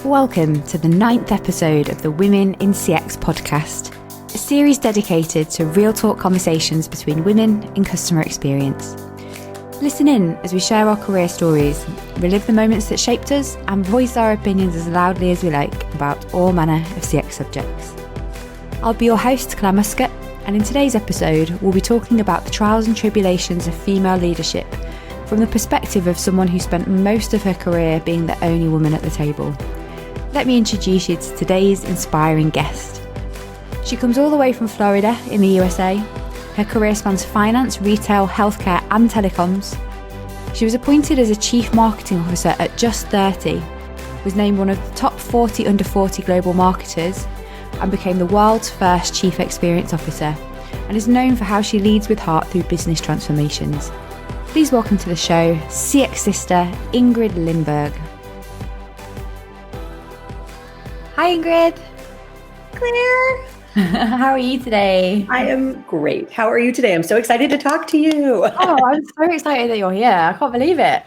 Welcome to the 9th episode of the Women in CX podcast, a series dedicated to real talk conversations between women in customer experience. Listen in as we share our career stories, relive the moments that shaped us, and voice our opinions as loudly as we like about all manner of CX subjects. I'll be your host, Clare Muscutt, and in today's episode, we'll be talking about the trials and tribulations of female leadership from the perspective of someone who spent most of her career being the only woman at the table. Let me introduce you to today's inspiring guest. She comes all the way from Florida in the USA. Her career spans finance, retail, healthcare and telecoms. She was appointed as a Chief Marketing Officer at just 30, was named one of the top 40 under 40 global marketers, and became the world's first Chief Experience Officer, and is known for how she leads with heart through business transformations. Please welcome to the show, CX sister Ingrid Lindberg. Hi Ingrid. Claire. How are you today? I am great. How are you today? I'm so excited to talk to you. Oh, I'm so excited that you're here. I can't believe it.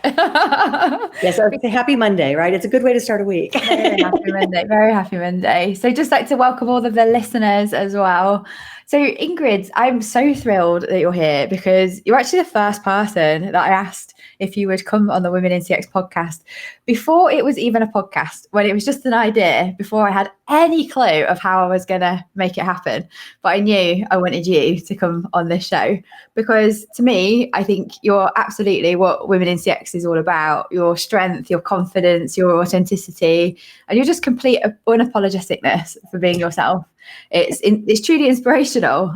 Yes, it's a happy Monday, right? It's a good way to start a week. Very happy Monday. Very happy Monday. So just like to welcome all of the listeners as well. So Ingrid, I'm so thrilled that you're here because you're actually the first person that I asked if you would come on the Women in CX podcast before it was even a podcast, when it was just an idea, before I had any clue of how I was going to make it happen. But I knew I wanted you to come on this show because to me, I think you're absolutely what Women in CX is all about. Your strength, your confidence, your authenticity, and you're just complete unapologeticness for being yourself. It's truly inspirational.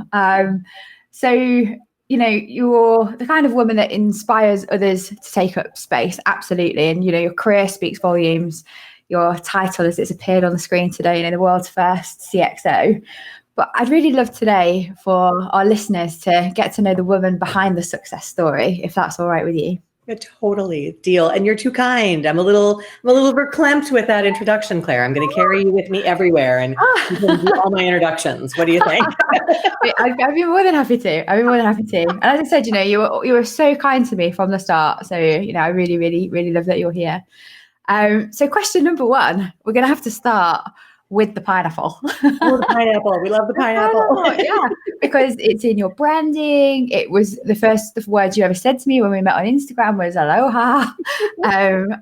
So, you know, you're the kind of woman that inspires others to take up space. Absolutely. And, you know, your career speaks volumes. Your title, as it's appeared on the screen today, you know, the world's first CXO. But I'd really love today for our listeners to get to know the woman behind the success story, if that's all right with you. Yeah, totally. Deal. And you're too kind. I'm a little verklempt with that introduction, Claire. I'm going to carry you with me everywhere and do all my introductions. What do you think? I'd be more than happy to. And as I said, you know, you were so kind to me from the start. So, you know, I really, really, really love that you're here. So question number one, we're going to have to start with the pineapple. Oh, the pineapple. We love the pineapple. Yeah, because it's in your branding. It was the first words you ever said to me when we met on Instagram was aloha.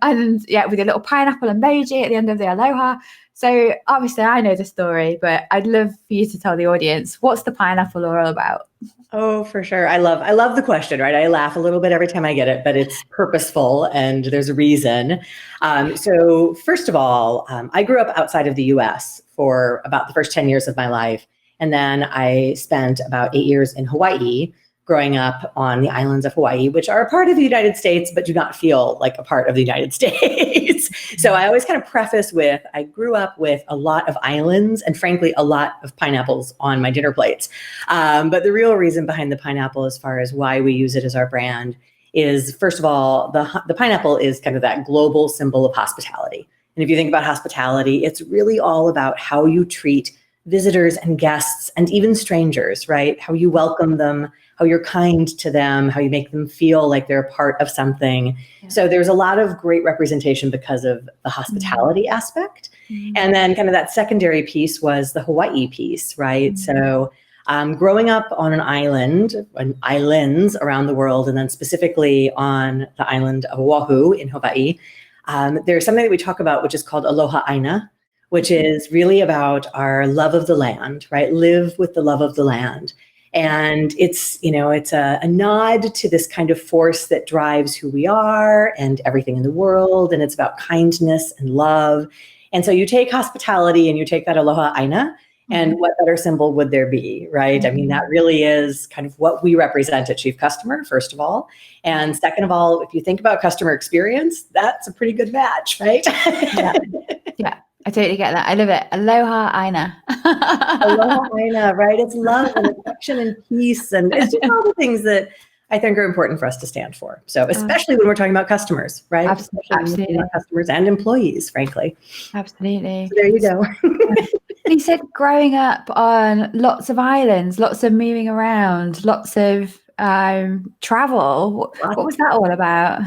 And yeah, with a little pineapple emoji at the end of the aloha. So obviously I know the story, but I'd love for you to tell the audience, what's the pineapple all about? Oh, for sure. I love the question, right? I laugh a little bit every time I get it, but it's purposeful and there's a reason. So first of all, I grew up outside of the US for about the first 10 years of my life. And then I spent about 8 years in Hawaii, growing up on the islands of Hawaii, which are a part of the United States, but do not feel like a part of the United States. So I always kind of preface with, I grew up with a lot of islands and frankly, a lot of pineapples on my dinner plates. But the real reason behind the pineapple, as far as why we use it as our brand, is first of all, the pineapple is kind of that global symbol of hospitality. And if you think about hospitality, it's really all about how you treat visitors and guests and even strangers, right? How you welcome them, how you're kind to them, how you make them feel like they're a part of something. Yeah. So there's a lot of great representation because of the hospitality aspect. Mm-hmm. And then kind of that secondary piece was the Hawaii piece, right? Mm-hmm. So growing up on an island, on islands around the world, and then specifically on the island of Oahu in Hawaii, there's something that we talk about, which is called aloha aina, which is really about our love of the land, right? Live with the love of the land. And it's, you know, it's a nod to this kind of force that drives who we are and everything in the world. And it's about kindness and love. And so you take hospitality and you take that aloha aina, and what better symbol would there be, right? Mm-hmm. I mean, that really is kind of what we represent at Chief Customer, first of all. And second of all, if you think about customer experience, that's a pretty good match, right? Yeah. I totally get that. I love it. Aloha aina. Aloha aina, right? It's love and affection and peace. And it's just all the things that I think are important for us to stand for. So especially when we're talking about customers, right? Absolutely. Customers and employees, frankly. Absolutely. So there you go. You said growing up on lots of islands, lots of moving around, lots of travel. What was that all about?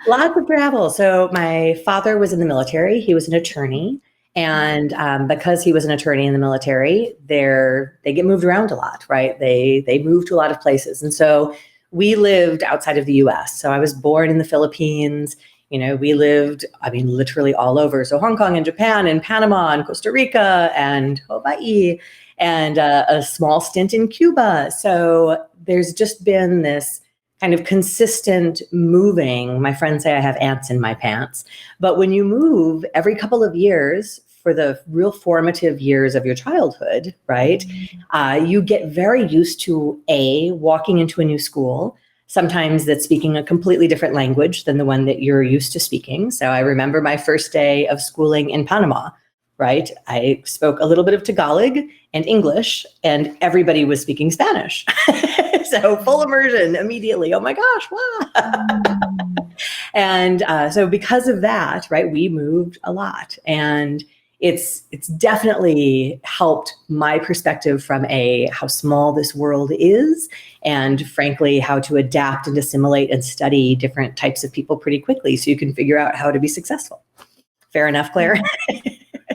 Lots of travel. So my father was in the military. He was an attorney. And because he was an attorney in the military, they get moved around a lot, right? They move to a lot of places. And so we lived outside of the US. So I was born in the Philippines. We lived, literally all over. So Hong Kong and Japan and Panama and Costa Rica and Hawaii and a small stint in Cuba. So there's just been this kind of consistent moving. My friends say I have ants in my pants. But when you move every couple of years for the real formative years of your childhood, right, you get very used to walking into a new school, sometimes that's speaking a completely different language than the one that you're used to speaking. So I remember my first day of schooling in Panama, right? I spoke a little bit of Tagalog and English, and everybody was speaking Spanish. So full immersion immediately. Oh my gosh, wow. And so because of that, right, we moved a lot. And it's definitely helped my perspective from how small this world is, and frankly, how to adapt and assimilate and study different types of people pretty quickly so you can figure out how to be successful. Fair enough, Claire?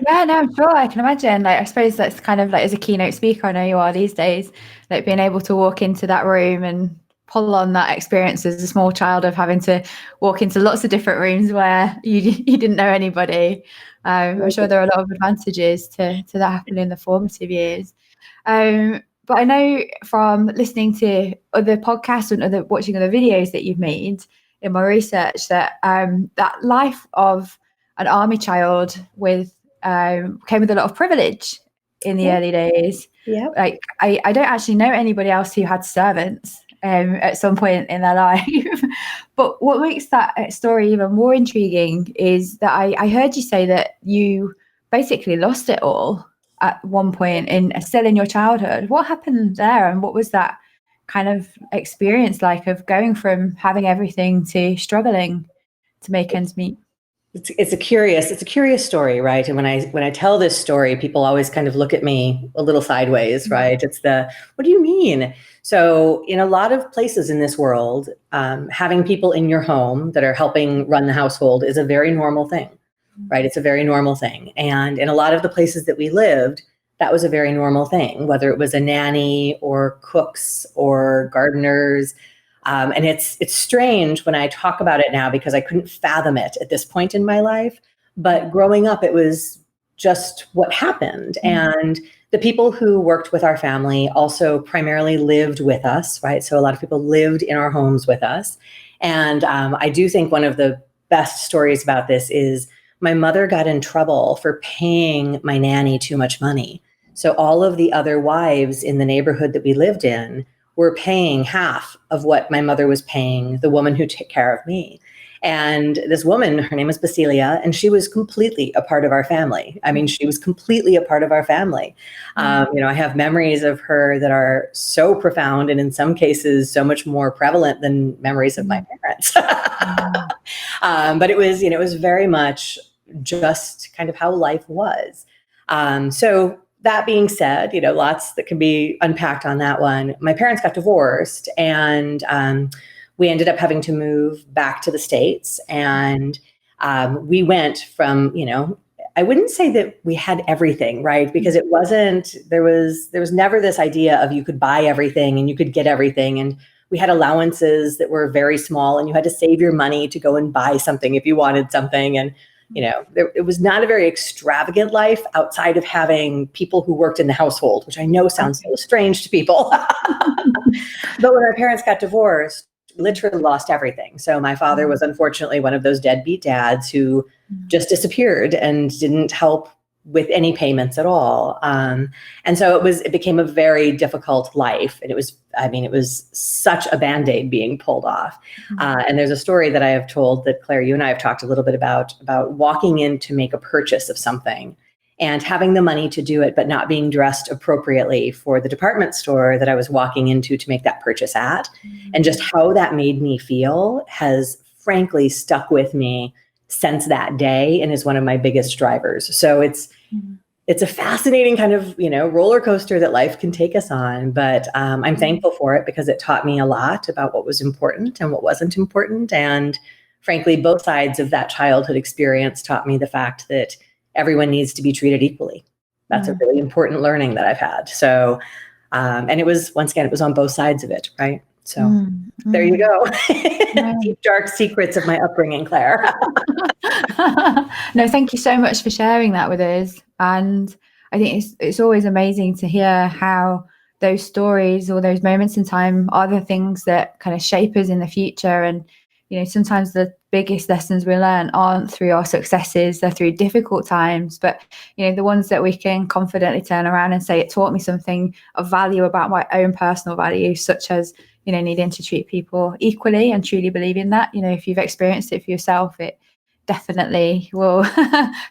Yeah, no, I'm sure. I can imagine. Like, I suppose that's kind of like, as a keynote speaker, I know you are these days, like being able to walk into that room and pull on that experience as a small child of having to walk into lots of different rooms where you didn't know anybody. I'm sure there are a lot of advantages to that happening in the formative years. But I know from listening to other podcasts and watching other videos that you've made in my research that that life of an army child came with a lot of privilege in the early days. Yeah. Like I don't actually know anybody else who had servants at some point in their life. But what makes that story even more intriguing is that I heard you say that you basically lost it all at one point still in your childhood. What happened there, and what was that kind of experience like of going from having everything to struggling to make ends meet? It's a curious story, right? And when I tell this story, people always kind of look at me a little sideways, right? It's what do you mean? So in a lot of places in this world, having people in your home that are helping run the household is a very normal thing, right? It's a very normal thing. And in a lot of the places that we lived, that was a very normal thing, whether it was a nanny or cooks or gardeners. And it's strange when I talk about it now because I couldn't fathom it at this point in my life. But growing up, it was just what happened. And the people who worked with our family also primarily lived with us, right? So a lot of people lived in our homes with us. And I do think one of the best stories about this is my mother got in trouble for paying my nanny too much money. So all of the other wives in the neighborhood that we lived in were paying half of what my mother was paying the woman who took care of me. And this woman, her name was Basilia, and she was completely a part of our family. I mean, she was completely a part of our family. I have memories of her that are so profound, and in some cases, so much more prevalent than memories of my parents. But it was very much just kind of how life was. So that being said, lots that can be unpacked on that one. My parents got divorced, and we ended up having to move back to the States. And we went from, I wouldn't say that we had everything, right? Because it wasn't, there was never this idea of you could buy everything and you could get everything. And we had allowances that were very small, and you had to save your money to go and buy something if you wanted something. And it was not a very extravagant life outside of having people who worked in the household, which I know sounds so strange to people. But when our parents got divorced, we literally lost everything. So my father was unfortunately one of those deadbeat dads who just disappeared and didn't help with any payments at all. And so it became a very difficult life. And it was such a Band-Aid being pulled off. And there's a story that I have told that Claire, you and I have talked a little bit about walking in to make a purchase of something and having the money to do it, but not being dressed appropriately for the department store that I was walking into to make that purchase at. And just how that made me feel has frankly stuck with me since that day and is one of my biggest drivers. So it's a fascinating kind of, roller coaster that life can take us on. But I'm thankful for it because it taught me a lot about what was important and what wasn't important. And frankly, both sides of that childhood experience taught me the fact that everyone needs to be treated equally. That's a really important learning that I've had. So, and it was, once again, it was on both sides of it, right? So there you go. Deep, dark secrets of my upbringing, Claire. No, thank you so much for sharing that with us. And I think it's always amazing to hear how those stories or those moments in time are the things that kind of shape us in the future. And, sometimes the biggest lessons we learn aren't through our successes, they're through difficult times. But, the ones that we can confidently turn around and say, it taught me something of value about my own personal values, such as, needing to treat people equally and truly believing that, if you've experienced it for yourself, it definitely will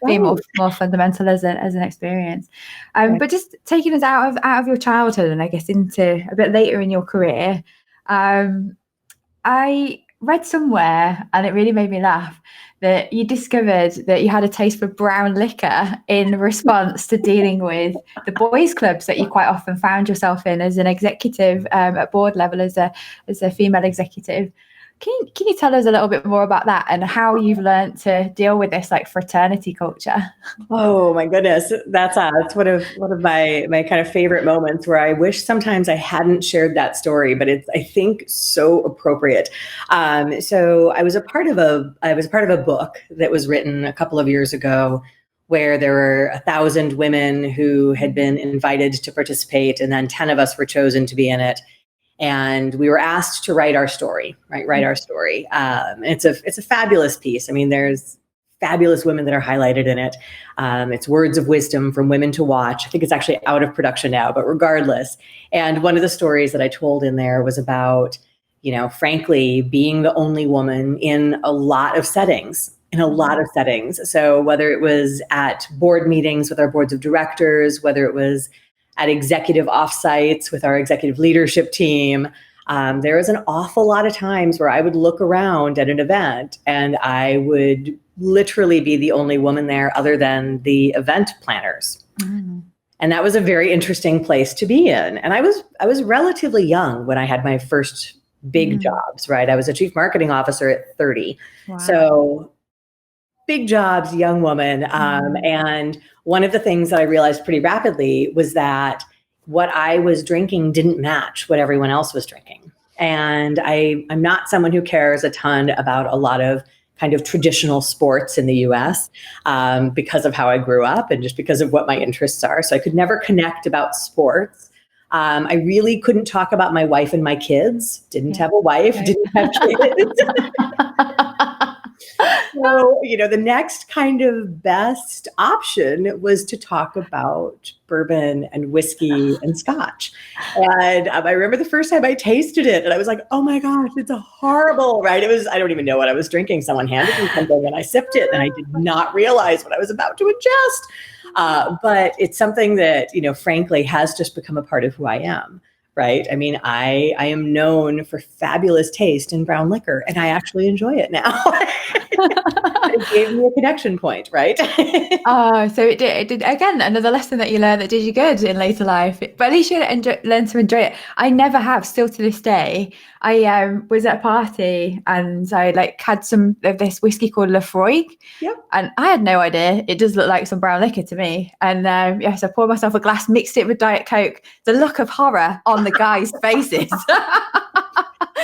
be more fundamental as an experience. But just taking us out of your childhood and I guess into a bit later in your career, I read somewhere, and it really made me laugh, that you discovered that you had a taste for brown liquor in response to dealing with the boys' clubs that you quite often found yourself in as an executive at board level, as a female executive. Can you tell us a little bit more about that and how you've learned to deal with this like fraternity culture? Oh my goodness, that's one of my kind of favorite moments where I wish sometimes I hadn't shared that story, but it's, I think, so appropriate. So I was a part of a book that was written a couple of years ago, where there were 1,000 women who had been invited to participate, and then 10 of us were chosen to be in it. And we were asked to write our story, right? Write our story. It's a fabulous piece. I mean, there's fabulous women that are highlighted in it. It's words of wisdom from women to watch. I think it's actually out of production now, but regardless. And one of the stories that I told in there was about, frankly, being the only woman in a lot of settings. So whether it was at board meetings with our boards of directors, whether it was at executive offsites with our executive leadership team, there was an awful lot of times where I would look around at an event and I would literally be the only woman there other than the event planners. And that was a very interesting place to be in. And I was relatively young when I had my first big jobs, right? I was a chief marketing officer at 30. Wow. So big jobs, young woman. And one of the things that I realized pretty rapidly was that what I was drinking didn't match what everyone else was drinking. And I'm not someone who cares a ton about a lot of kind of traditional sports in the US because of how I grew up and just because of what my interests are. So I could never connect about sports. I really couldn't talk about my wife and my kids. Didn't have a wife, didn't have kids. So, the next kind of best option was to talk about bourbon and whiskey and scotch. And I remember the first time I tasted it and I was like, oh my gosh, it's horrible, right? I don't even know what I was drinking. Someone handed me something and I sipped it and I did not realize what I was about to ingest. But it's something that, frankly, has just become a part of who I am. Right. I mean, I am known for fabulous taste in brown liquor, and I actually enjoy it now. It gave me a connection point, right? So it did again, another lesson that you learned that did you good in later life. But at least you learned to enjoy it. I never have, still to this day. I was at a party and I had some of this whiskey called Lefroy. Yep. And I had no idea. It does look like some brown liquor to me. And yes, I poured myself a glass, mixed it with Diet Coke. The look of horror on the guys' faces.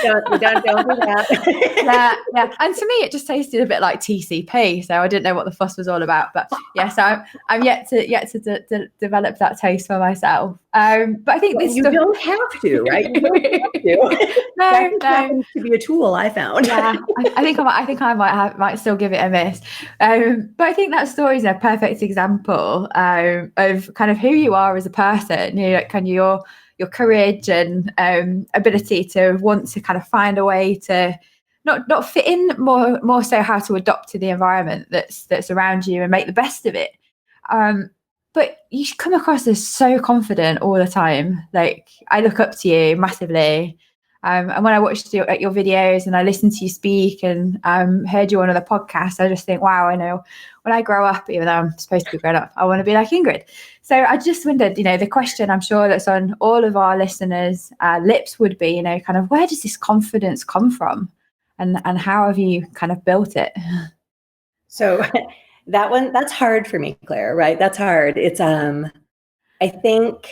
Don't do that. Yeah. And to me, it just tasted a bit like TCP. So I didn't know what the fuss was all about. But yes, I'm yet to develop that taste for myself. But I think you don't have to, right? You don't have to. No. Happens to be a tool I found. Yeah, I think I might still give it a miss. But I think that story is a perfect example of kind of who you are as a person. Kind of your courage and ability to want to kind of find a way to not fit in, more so how to adapt to the environment that's around you and make the best of it. But you come across as so confident all the time. Like, I look up to you massively. And when I watched your videos and I listened to you speak and heard you on other podcasts, I just think, wow, I know when I grow up, even though I'm supposed to be grown up, I want to be like Ingrid. So I just wondered, the question I'm sure that's on all of our listeners' lips would be, kind of, where does this confidence come from? and how have you kind of built it? So that's hard for me, Claire, right? That's hard. It's, I think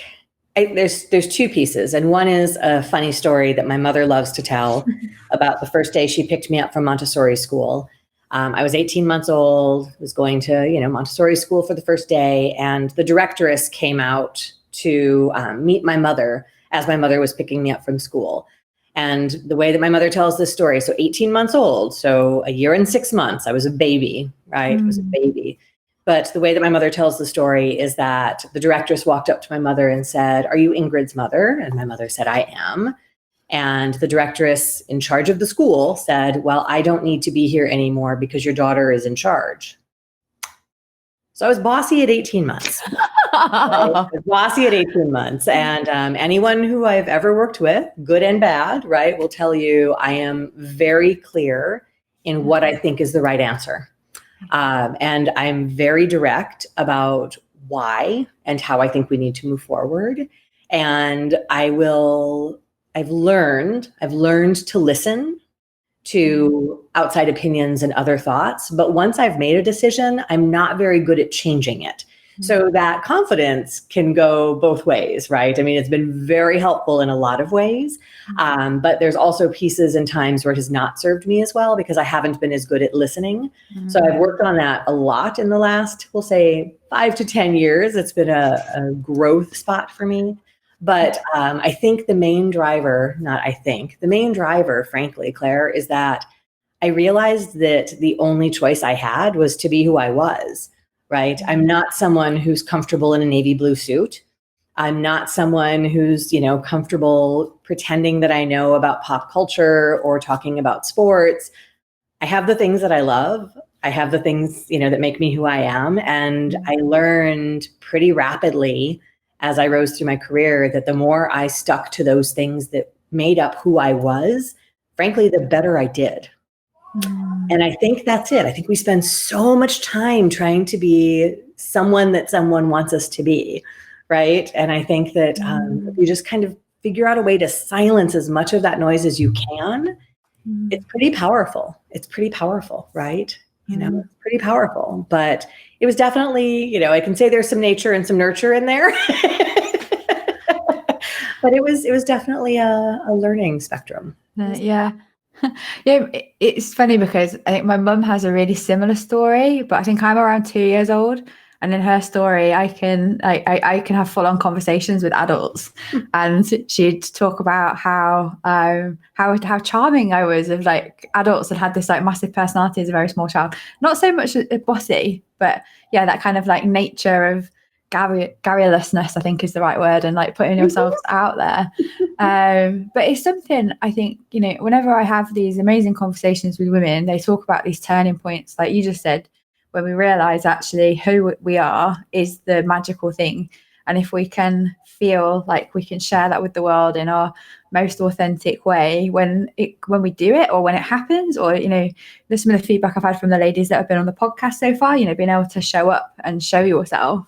there's two pieces. And one is a funny story that my mother loves to tell about the first day she picked me up from Montessori school. I was 18 months old, was going to, Montessori school for the first day. And the directress came out to meet my mother as my mother was picking me up from school. And the way that my mother tells this story, so 18 months old, so a year and 6 months, I was a baby, right? I was a baby. But the way that my mother tells the story is that the directress walked up to my mother and said, "Are you Ingrid's mother?" And my mother said, "I am." And the directress in charge of the school said, "Well, I don't need to be here anymore because your daughter is in charge." So I was bossy at 18 months. I was bossy at 18 months. And anyone who I've ever worked with, good and bad, right, will tell you I am very clear in what I think is the right answer. And I'm very direct about why and how I think we need to move forward. And I've learned to listen to outside opinions and other thoughts. But once I've made a decision, I'm not very good at changing it. So that confidence can go both ways, right? I mean, it's been very helpful in a lot of ways. But there's also pieces and times where it has not served me as well because I haven't been as good at listening. So I've worked on that a lot in the last, we'll say 5 to 10 years. It's been a growth spot for me. But I think the main driver, frankly, Claire, is that I realized that the only choice I had was to be who I was, right? I'm not someone who's comfortable in a navy blue suit. I'm not someone who's, comfortable pretending that I know about pop culture or talking about sports. I have the things that I love. I have the things, that make me who I am. And I learned pretty rapidly as I rose through my career that the more I stuck to those things that made up who I was, frankly, the better I did. And I think that's it. I think we spend so much time trying to be someone that someone wants us to be, right? And I think that if you just kind of figure out a way to silence as much of that noise as you can, it's pretty powerful. It's pretty powerful, right? It's pretty powerful. But it was definitely, I can say there's some nature and some nurture in there. But it was definitely a learning spectrum. Yeah. Yeah, it's funny because I think my mum has a really similar story, but I think I'm around 2 years old, and in her story, I can have full on conversations with adults, and she'd talk about how charming I was. Of like adults that had this like massive personality as a very small child, not so much bossy, but yeah, that kind of like nature of garrulousness, I think is the right word, and like putting yourselves out there. But it's something I think, whenever I have these amazing conversations with women, they talk about these turning points, like you just said, when we realize actually who we are is the magical thing. And if we can feel like we can share that with the world in our most authentic way, when we do it, or when it happens, or, there's some of the feedback I've had from the ladies that have been on the podcast so far, being able to show up and show yourself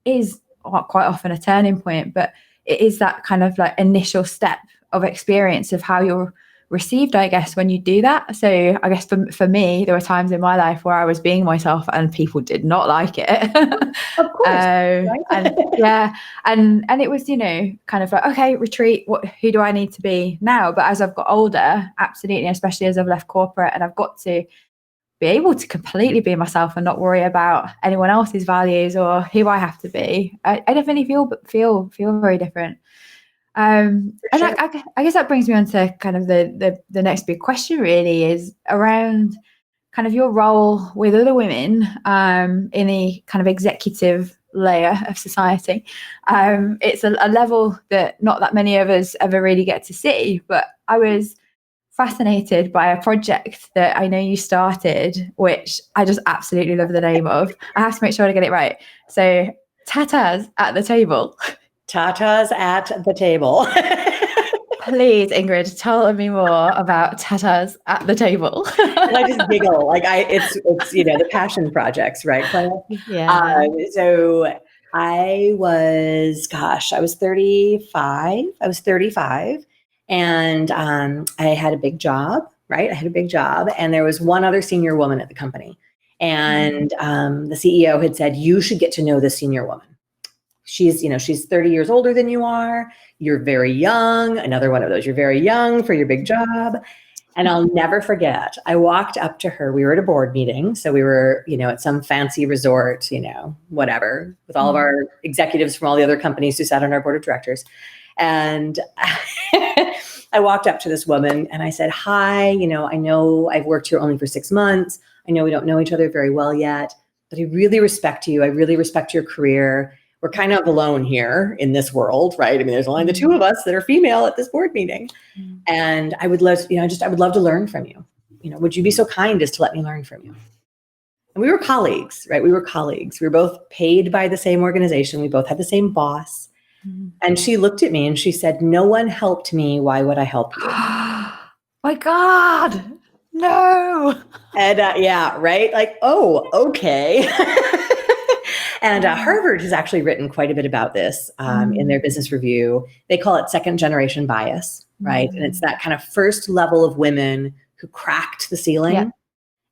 is quite often a turning point, but it is that kind of like initial step of experience of how you're received, I guess, when you do that. So I guess for me, there were times in my life where I was being myself and people did not like it. Of course. Right? And it was, kind of like, okay, retreat, who do I need to be now? But as I've got older, absolutely, especially as I've left corporate and I've got to be able to completely be myself and not worry about anyone else's values or who I have to be, I definitely feel very different. And sure. I guess that brings me on to kind of the next big question really is around kind of your role with other women in a kind of executive layer of society. It's a level that not that many of us ever really get to see, but I was fascinated by a project that I know you started, which I just absolutely love the name of. I have to make sure to get it right. So Tatas at the Table. Tatas at the Table. Please, Ingrid, tell me more about Tatas at the Table. And I just giggle. Like it's the passion projects, right, Claire? Yeah. So I was 35. And I had a big job, right? I had a big job, and there was one other senior woman at the company. And the CEO had said, you should get to know this senior woman. She's 30 years older than you are. You're very young. Another one of those. You're very young for your big job. And I'll never forget, I walked up to her. We were at a board meeting. So we were, at some fancy resort, whatever, with all of our executives from all the other companies who sat on our board of directors. And I walked up to this woman and I said, hi, I know I've worked here only for 6 months. I know we don't know each other very well yet, but I really respect you. I really respect your career. We're kind of alone here in this world, right? I mean, there's only the two of us that are female at this board meeting. And I would love, I would love to learn from you. Would you be so kind as to let me learn from you? And we were colleagues, right? We were colleagues. We were both paid by the same organization. We both had the same boss. And she looked at me and she said, no one helped me. Why would I help you? My God, no. And yeah, right? Like, oh, okay. And Harvard has actually written quite a bit about this in their business review. They call it second generation bias, right? And it's that kind of first level of women who cracked the ceiling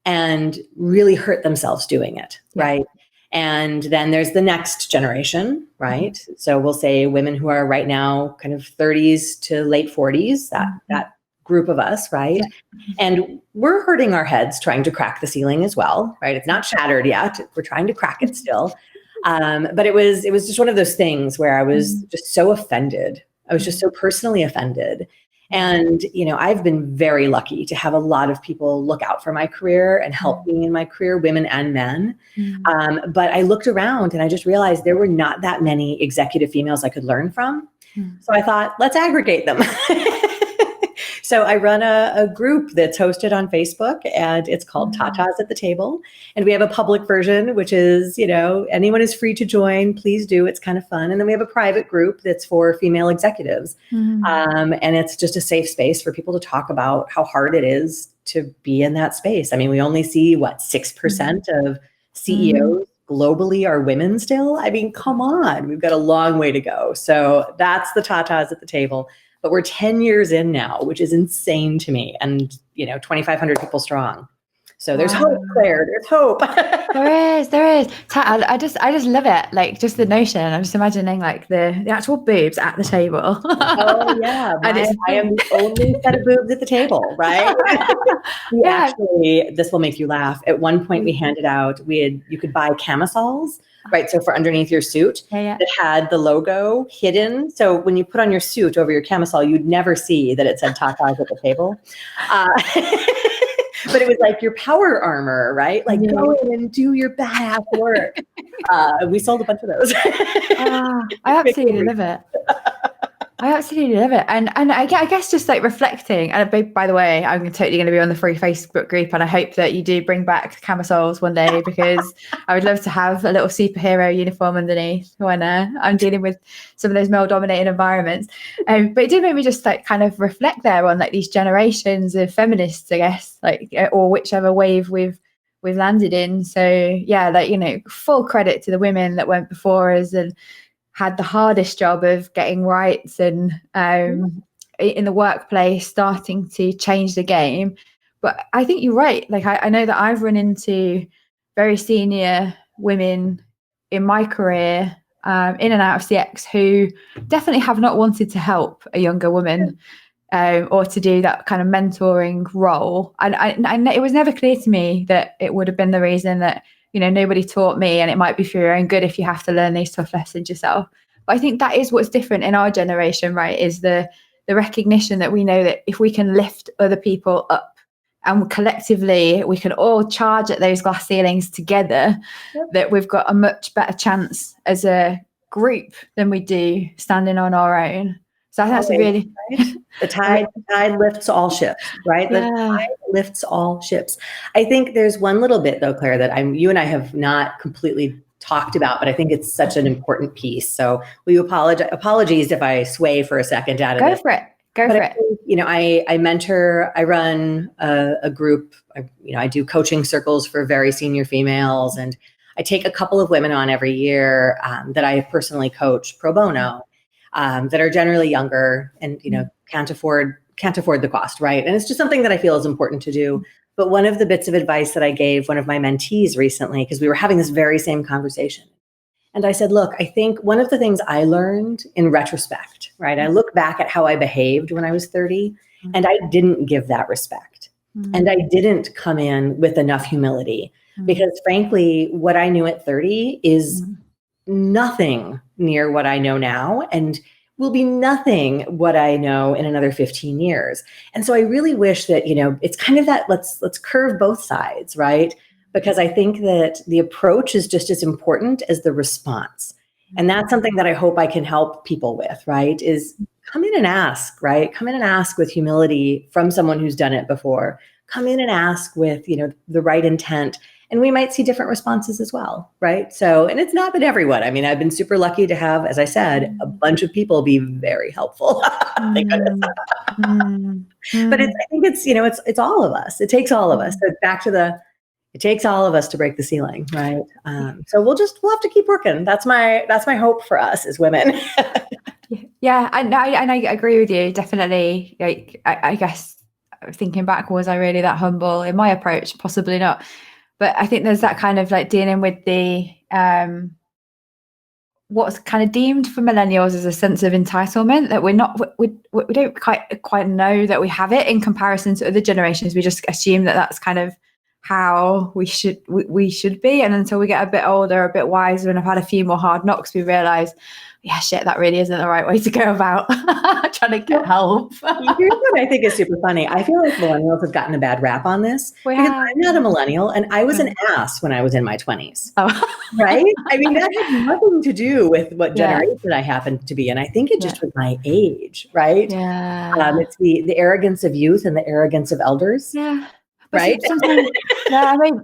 and really hurt themselves doing it, right? And then there's the next generation, right? So we'll say women who are right now kind of 30s to late 40s, that group of us, right? And we're hurting our heads trying to crack the ceiling as well, right? It's not shattered yet. We're trying to crack it still. But it was just one of those things where I was just so offended. I was just so personally offended. And, I've been very lucky to have a lot of people look out for my career and help me in my career, women and men. But I looked around and I just realized there were not that many executive females I could learn from. So I thought, let's aggregate them. So I run a group that's hosted on Facebook, and it's called Tatas at the Table. And we have a public version, which is, anyone is free to join. Please do. It's kind of fun. And then we have a private group that's for female executives. And it's just a safe space for people to talk about how hard it is to be in that space. I mean, we only see 6% of CEOs globally are women still. I mean, come on, we've got a long way to go. So that's the Tatas at the Table. But we're 10 years in now, which is insane to me. And, 2,500 people strong. So there's hope, Claire. There's hope. There is. I just love it. Like, just the notion. I'm just imagining like the actual boobs at the table. Oh yeah, I am the only set of boobs at the table, right? Actually, this will make you laugh. At one point, we handed out. You could buy camisoles, right? So for underneath your suit, that had the logo hidden. So when you put on your suit over your camisole, you'd never see that it said Tatas at the Table. But it was like your power armor, right? Like go in and do your badass work. We sold a bunch of those. I absolutely love it. And I guess just like reflecting, and by the way, I'm totally going to be on the free Facebook group, and I hope that you do bring back camisoles one day, because I would love to have a little superhero uniform underneath when I'm dealing with some of those male dominated environments. But it did make me just like kind of reflect there on like these generations of feminists, I guess, like, or whichever wave we've landed in. So yeah, like, full credit to the women that went before us and had the hardest job of getting rights and in the workplace, starting to change the game. But I think you're right. Like, I know that I've run into very senior women in my career, in and out of CX, who definitely have not wanted to help a younger woman or to do that kind of mentoring role. And it was never clear to me that it would have been the reason that, nobody taught me, and it might be for your own good if you have to learn these tough lessons yourself. But I think that is what's different in our generation, right? Is the recognition that we know that if we can lift other people up and collectively we can all charge at those glass ceilings together, that we've got a much better chance as a group than we do standing on our own. So I think that's a really... Right? The tide lifts all ships, right? The tide lifts all ships. I think there's one little bit though, Claire, that you and I have not completely talked about, but I think it's such an important piece. So will you apologies if I sway for a second out of it. Go for it. I mentor, I run a group, I do coaching circles for very senior females, and I take a couple of women on every year that I personally coach pro bono. That are generally younger and, can't afford can't afford the cost, right? And it's just something that I feel is important to do. But one of the bits of advice that I gave one of my mentees recently, because we were having this very same conversation, and I said, look, I think one of the things I learned in retrospect, right? I look back at how I behaved when I was 30, and I didn't give that respect. And I didn't come in with enough humility, because frankly, what I knew at 30 is nothing near what I know now, and will be nothing what I know in another 15 years. And so I really wish that, it's kind of that let's curve both sides, right? Because I think that the approach is just as important as the response. And that's something that I hope I can help people with, right? Is come in and ask, right? Come in and ask with humility from someone who's done it before. Come in and ask with, the right intent. And we might see different responses as well, right? So, and it's not been everyone. I mean, I've been super lucky to have, as I said, a bunch of people be very helpful. Thank goodness. But I think it's all of us. It takes all of us. So back to it takes all of us to break the ceiling, right? So we'll have to keep working. That's my hope for us as women. Yeah, and I agree with you, definitely. Like, I guess thinking back, was I really that humble in my approach? Possibly not. But I think there's that kind of like dealing with the what's kind of deemed for millennials as a sense of entitlement, that we don't quite know that we have it in comparison to other generations. We just assume that that's kind of how we should be, and until we get a bit older, a bit wiser, and have had a few more hard knocks, we realize, that really isn't the right way to go about trying to get help. Here's what I think is super funny. I feel like millennials have gotten a bad rap on this, because I'm not a millennial, and I was an ass when I was in my 20s. Right? I mean, that had nothing to do with what generation I happened to be in. I think it just was my age, right? It's the arrogance of youth and the arrogance of elders. Yeah. Right? Sometimes,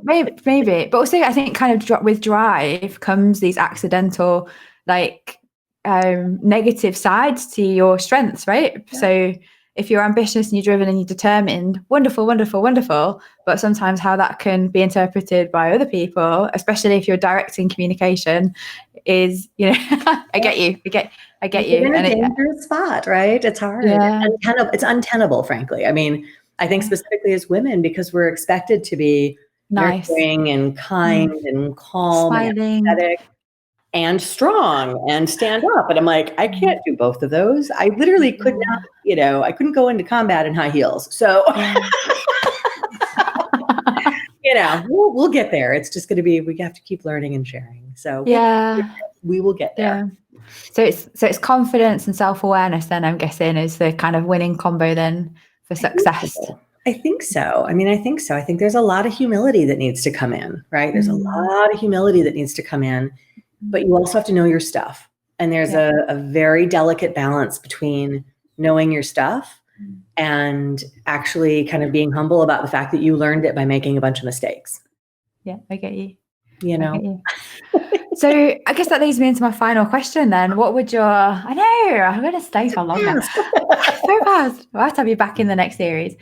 maybe. But also, I think kind of with drive comes these accidental, like, negative sides to your strengths, right? Yeah. So if you're ambitious and you're driven and you're determined, wonderful, wonderful, wonderful. But sometimes how that can be interpreted by other people, especially if you're directing communication, is, I get you. I get you. You're in a dangerous spot, right? It's hard. Yeah. It's untenable, frankly. I mean, I think specifically as women, because we're expected to be nice, nurturing and kind and calm, smiling, and empathetic and strong and stand up. And I'm like, I can't do both of those. I literally could not, I couldn't go into combat in high heels. So, we'll get there. It's just going to be, we have to keep learning and sharing. So we will get there. Yeah. So it's confidence and self-awareness then, I'm guessing, is the kind of winning combo then for success. I think so. I think there's a lot of humility that needs to come in, right? There's a lot of humility that needs to come in, but you also have to know your stuff. And there's a very delicate balance between knowing your stuff and actually kind of being humble about the fact that you learned it by making a bunch of mistakes. Yeah, I get you. I get you. So I guess that leads me into my final question then. What would I'm going to stay for long now. So fast. I'll have to have you back in the next series.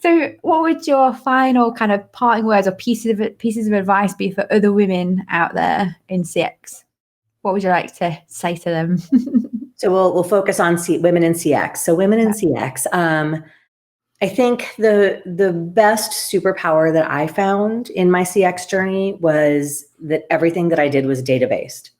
So what would your final kind of parting words or pieces of advice be for other women out there in CX? What would you like to say to them? So we'll focus on women in CX. So women in CX, I think the best superpower that I found in my CX journey was that everything that I did was data-based,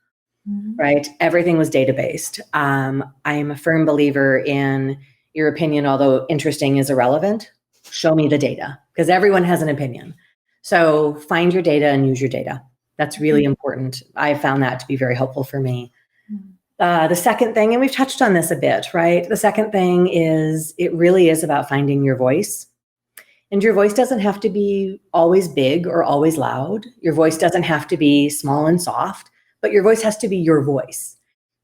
right? Everything was data-based. I'm a firm believer in your opinion, although interesting, is irrelevant. Show me the data, because everyone has an opinion. So find your data and use your data. That's really important. I found that to be very helpful for me. The second thing, and we've touched on this a bit, right? The second thing is it really is about finding your voice. And your voice doesn't have to be always big or always loud. Your voice doesn't have to be small and soft, but your voice has to be your voice,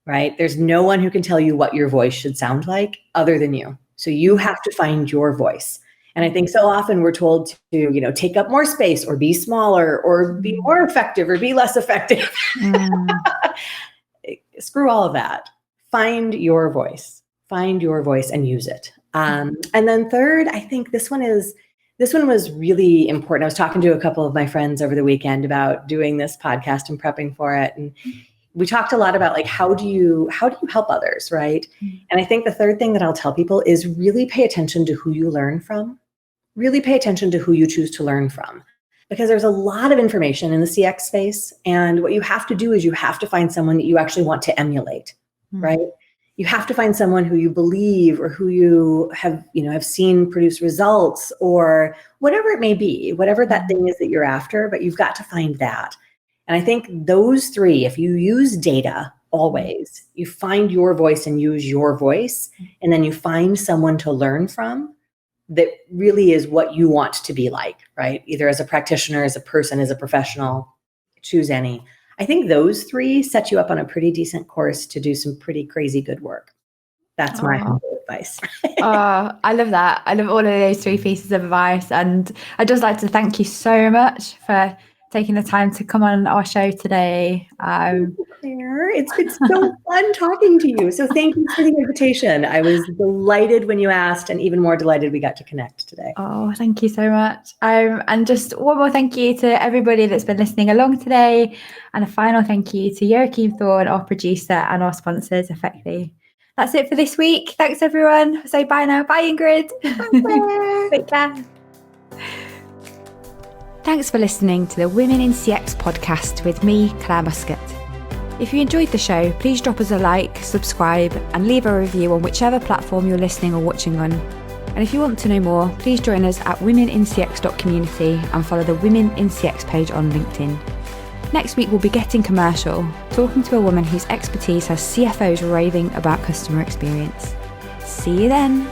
right? There's no one who can tell you what your voice should sound like other than you. So you have to find your voice. And I think so often we're told to, take up more space or be smaller or be more effective or be less effective. Screw all of that. Find your voice and use it. And then third, I think this one was really important. I was talking to a couple of my friends over the weekend about doing this podcast and prepping for it. And, we talked a lot about like, how do you help others, right? And I think the third thing that I'll tell people is really pay attention to who you learn from. Really pay attention to who you choose to learn from, because there's a lot of information in the CX space. And what you have to do is you have to find someone that you actually want to emulate, right? You have to find someone who you believe or who you have seen produce results or whatever it may be, whatever that thing is that you're after, but you've got to find that. And I think those three, if you use data always, you find your voice and use your voice, and then you find someone to learn from that really is what you want to be like, right? Either as a practitioner, as a person, as a professional, choose any. I think those three set you up on a pretty decent course to do some pretty crazy good work. That's my humble advice. I love that. I love all of those three pieces of advice. And I'd just like to thank you so much for taking the time to come on our show today. Claire, it's been so fun talking to you. So thank you for the invitation. I was delighted when you asked, and even more delighted we got to connect today. Oh, thank you so much. And just one more thank you to everybody that's been listening along today. And a final thank you to Joachim Thorne, our producer, and our sponsors, Effectly. That's it for this week. Thanks, everyone. Say bye now. Bye, Ingrid. Bye. Take care. Thanks for listening to the Women in CX podcast with me, Clare Muscutt. If you enjoyed the show, please drop us a like, subscribe, and leave a review on whichever platform you're listening or watching on. And if you want to know more, please join us at womenincx.community and follow the Women in CX page on LinkedIn. Next week, we'll be getting commercial, talking to a woman whose expertise has CFOs raving about customer experience. See you then.